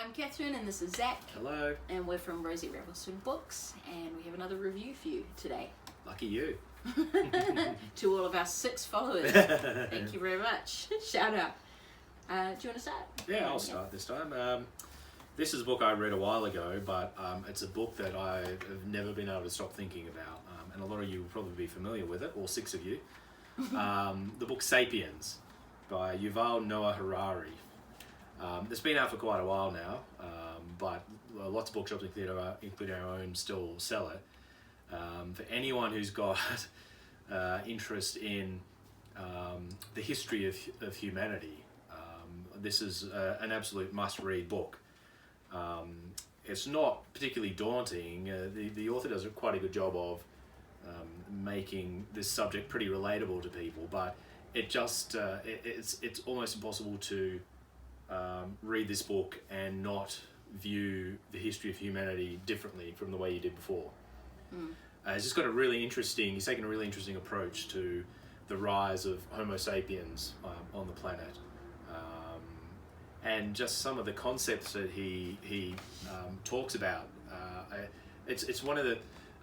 I'm Catherine and this is Zach. Hello. And we're from RoseyRavelston Books and we have another review for you today. Lucky you. To all of our 6 followers. Thank you very much. Shout out. Do you want to start? Yeah, I'll start this time. This is a book I read a while ago, but it's a book that I have never been able to stop thinking about. And a lot of you will probably be familiar with it, all 6 of you. The book Sapiens by Yuval Noah Harari. It's been out for quite a while now, but lots of bookshops, including our own, still sell it. For anyone who's got interest in the history of humanity, this is an absolute must-read book. It's not particularly daunting. The author does quite a good job of making this subject pretty relatable to people, but it's almost impossible to read this book and not view the history of humanity differently from the way you did before. He's just got he's taken a really interesting approach to the rise of Homo sapiens on the planet. And just some of the concepts that he talks about. It's one of the...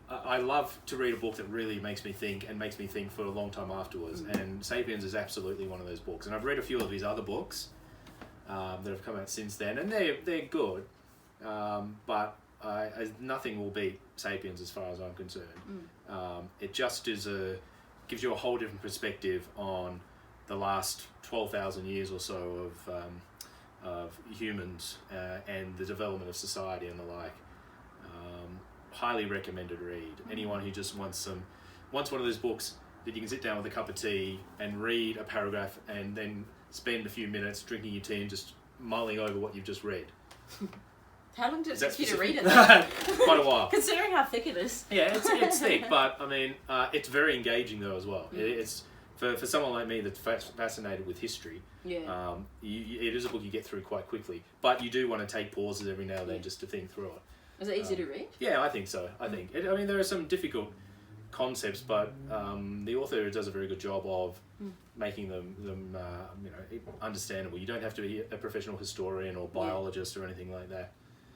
I love to read a book that really makes me think and makes me think for a long time afterwards. And Sapiens is absolutely one of those books. And I've read a few of his other books that have come out since then, and they're good, but nothing will beat Sapiens as far as I'm concerned. It just gives you a whole different perspective on the last 12,000 years or so of humans and the development of society and the like. Highly recommended read. Anyone who just wants one of those books that you can sit down with a cup of tea and read a paragraph and then spend a few minutes drinking your tea and just mulling over what you've just read. How long did it take you to read it? Quite a while. Considering how thick it is. Yeah, it's thick, but I mean, it's very engaging though as well. It's for someone like me that's fascinated with history. Yeah. It is a book you get through quite quickly, but you do want to take pauses every now and then just to think through it. Is it easy to read? Yeah, I think so. I mean, there are some difficult concepts, but the author does a very good job of making them understandable. You don't have to be a professional historian or biologist or anything like that.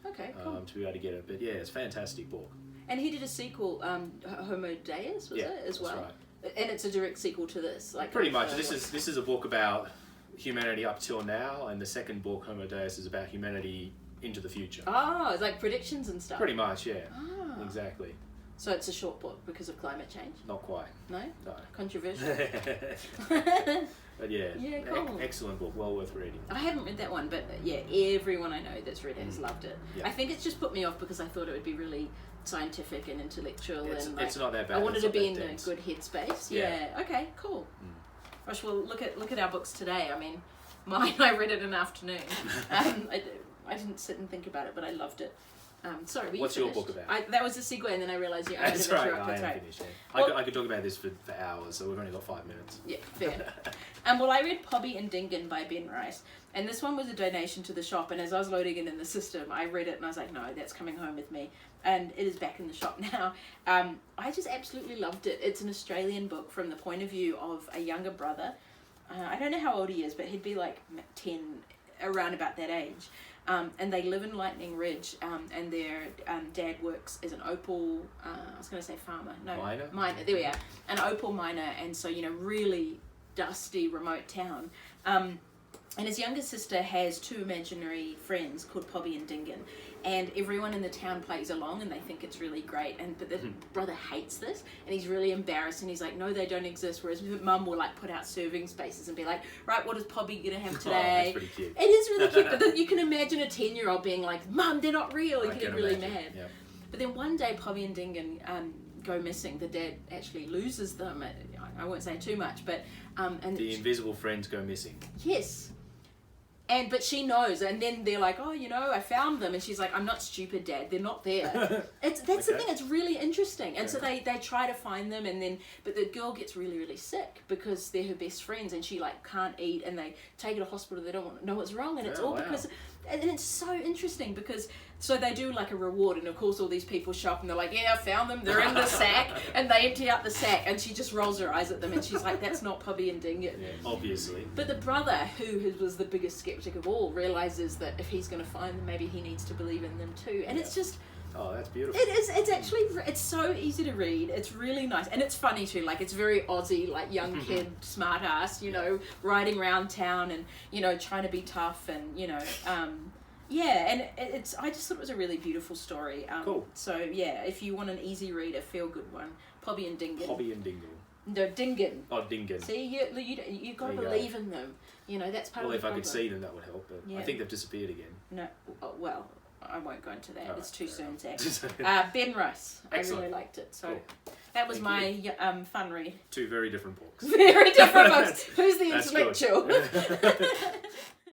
Okay, cool. To be able to get it. But yeah, it's a fantastic book. And he did a sequel, Homo Deus, was it, as well? Right. And it's a direct sequel to this, like pretty much. This is a book about humanity up till now, and the second book, Homo Deus, is about humanity into the future. Oh, it's like predictions and stuff. Pretty much, yeah. Exactly. So it's a short book because of climate change? Not quite. No? No. Controversial? But yeah, cool. Excellent book, well worth reading. I haven't read that one, but yeah, everyone I know that's read it has loved it. Yeah. I think it's just put me off because I thought it would be really scientific and intellectual. It's not that bad. I wanted to be in a good headspace. Yeah. Okay, cool. Gosh, well, look at our books today. I mean, mine, I read it in an afternoon. I didn't sit and think about it, but I loved it. Sorry, what's your book about? That was a segue, and then I realised you. That's right. I am finished. Well, I could talk about this for hours, so we've only got 5 minutes. Yeah, fair. Well, I read Pobby and Dingan by Ben Rice, and this one was a donation to the shop. And as I was loading it in the system, I read it, and I was like, no, that's coming home with me. And it is back in the shop now. I just absolutely loved it. It's an Australian book from the point of view of a younger brother. I don't know how old he is, but he'd be like 10, around about that age. And they live in Lightning Ridge, and their dad works as an opal, I was going to say farmer. No, miner. There we are. An opal miner, and so, really dusty, remote town. And his younger sister has 2 imaginary friends called Pobby and Dingan. And everyone in the town plays along and they think it's really great. But the brother hates this and he's really embarrassed and he's like, no, they don't exist. Whereas mum will like put out serving spaces and be like, right, what is Pobby going to have today? That's pretty cute. It is really cute. But you can imagine a 10-year-old being like, Mum, they're not real. You get really mad. Yep. But then one day Pobby and Dingan go missing. The dad actually loses them. I won't say too much, but... and the invisible friends go missing. Yes. But she knows, and then they're like, oh, I found them. And she's like, I'm not stupid, Dad. They're not there. That's the thing. It's really interesting. And so they try to find them, but the girl gets really, really sick because they're her best friends, and she, can't eat, and they take her to hospital. They don't want to know what's wrong, and it's all because and it's so interesting because so they do like a reward, and of course all these people show up and they're like, yeah, I found them, they're in the sack, and they empty out the sack, and she just rolls her eyes at them and she's like, that's not Pobby and Dingan. Yeah, obviously. But the brother, who was the biggest skeptic of all, realizes that if he's going to find them, maybe he needs to believe in them too. And it's just... Oh, that's beautiful. It is. It's actually... It's so easy to read. It's really nice. And it's funny too. Like, it's very Aussie, like, young kid, smart ass, you know, riding around town and, you know, trying to be tough and, you know... yeah, and it's. I just thought it was a really beautiful story. Cool. So, yeah, if you want an easy read, a feel-good one, Pobby and Dingan. Pobby and Dingan. No, Dingan. Oh, Dingan. See, you got to believe in them. You know, that's part of the Well, if I problem. could see them, that would help. But I think they've disappeared again. No, well, I won't go into that. Oh, it's too soon, Zach. Ben Rice. Excellent. I really liked it. So cool. that was my fun read. Two very different books. Very different books. Who's the That's intellectual? good.